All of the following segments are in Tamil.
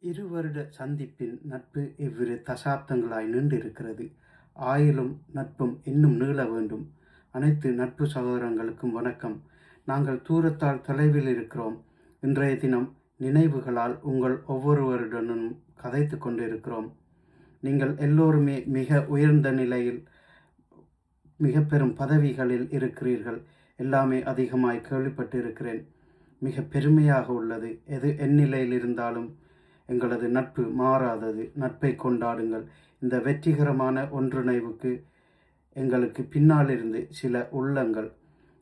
இருவருட சந்திப்பின் நட்பு இவ்விரு தசாப்தங்களாய் நீண்டிருக்கிறது. ஆயிலும் நட்பும் இன்னும் நீள வேண்டும். அனைத்து நட்பு சகோதரங்களுக்கும் வணக்கம். நாங்கள் தூரத்தால் தொலைவில் இருக்கிறோம். இன்றைய தினம் நினைவுகளால் உங்கள் ஒவ்வொருவருடனும் கதைத்து கொண்டிருக்கிறோம். நீங்கள் எல்லோருமே மிக உயர்ந்த நிலையில், மிக பெரும் பதவிகளில் இருக்கிறீர்கள். எல்லாமே அதிகமாய் கேள்விப்பட்டிருக்கிறேன். மிக பெருமையாக உள்ளது. எது எந்நிலையில் இருந்தாலும் எங்களது நட்பு மாறாதது. நட்பை கொண்டாடுங்கள். இந்த வெற்றிகரமான ஒன்றிணைவுக்கு எங்களுக்கு பின்னாலிருந்து சில உள்ளங்கள்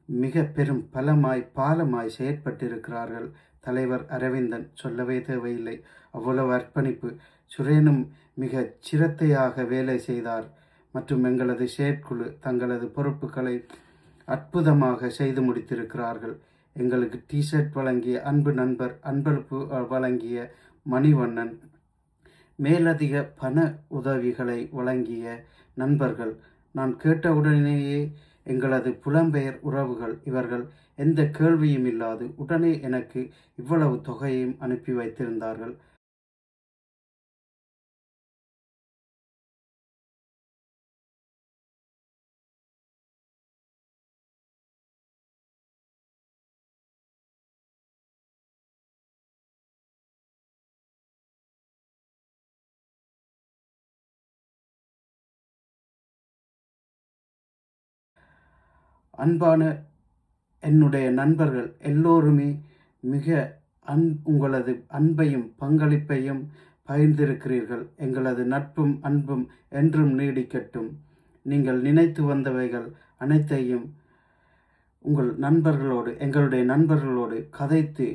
மிக பெரும் பாலமாய் செயற்பட்டிருக்கிறார்கள். தலைவர் அரவிந்தன் சொல்லவே தேவையில்லை. அவ்வளவு அர்ப்பணிப்பு. சுரேனும் மிக சிரத்தையாக வேலை செய்தார். மற்றும் எங்களது செயற்குழு தங்களது பொறுப்புகளை அற்புதமாக செய்து முடித்திருக்கிறார்கள். எங்களுக்கு டிஷர்ட் வழங்கிய அன்பு நண்பர், அன்பளிப்பு வழங்கிய மணிவண்ணன், மேலதிக பண உதவிகளை வழங்கிய நண்பர்கள், நான் கேட்டவுடனேயே எங்களது புலம்பெயர் உறவுகள், இவர்கள் எந்த கேள்வியும் இல்லாது உடனே எனக்கு இவ்வளவு தொகையையும் அனுப்பி வைத்திருந்தார்கள். அன்பான என்னுடைய நண்பர்கள் எல்லோருமே மிக உங்களது அன்பையும் பங்களிப்பையும் பகிர்ந்திருக்கிறீர்கள். எங்களது நட்பும் அன்பும் என்றும் நீடிக்கட்டும். நீங்கள் நினைத்து வந்தவைகள் அனைத்தையும் எங்களுடைய நண்பர்களோடு கதைத்து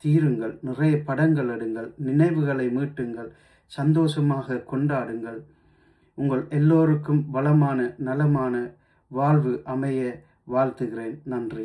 தீருங்கள். நிறைய படங்கள் எடுங்கள். நினைவுகளை மீட்டுங்கள். சந்தோஷமாக கொண்டாடுங்கள். உங்கள் எல்லோருக்கும் வளமான நலமான வாழ்வு அமைய வாழ்த்துகிறேன். நன்றி.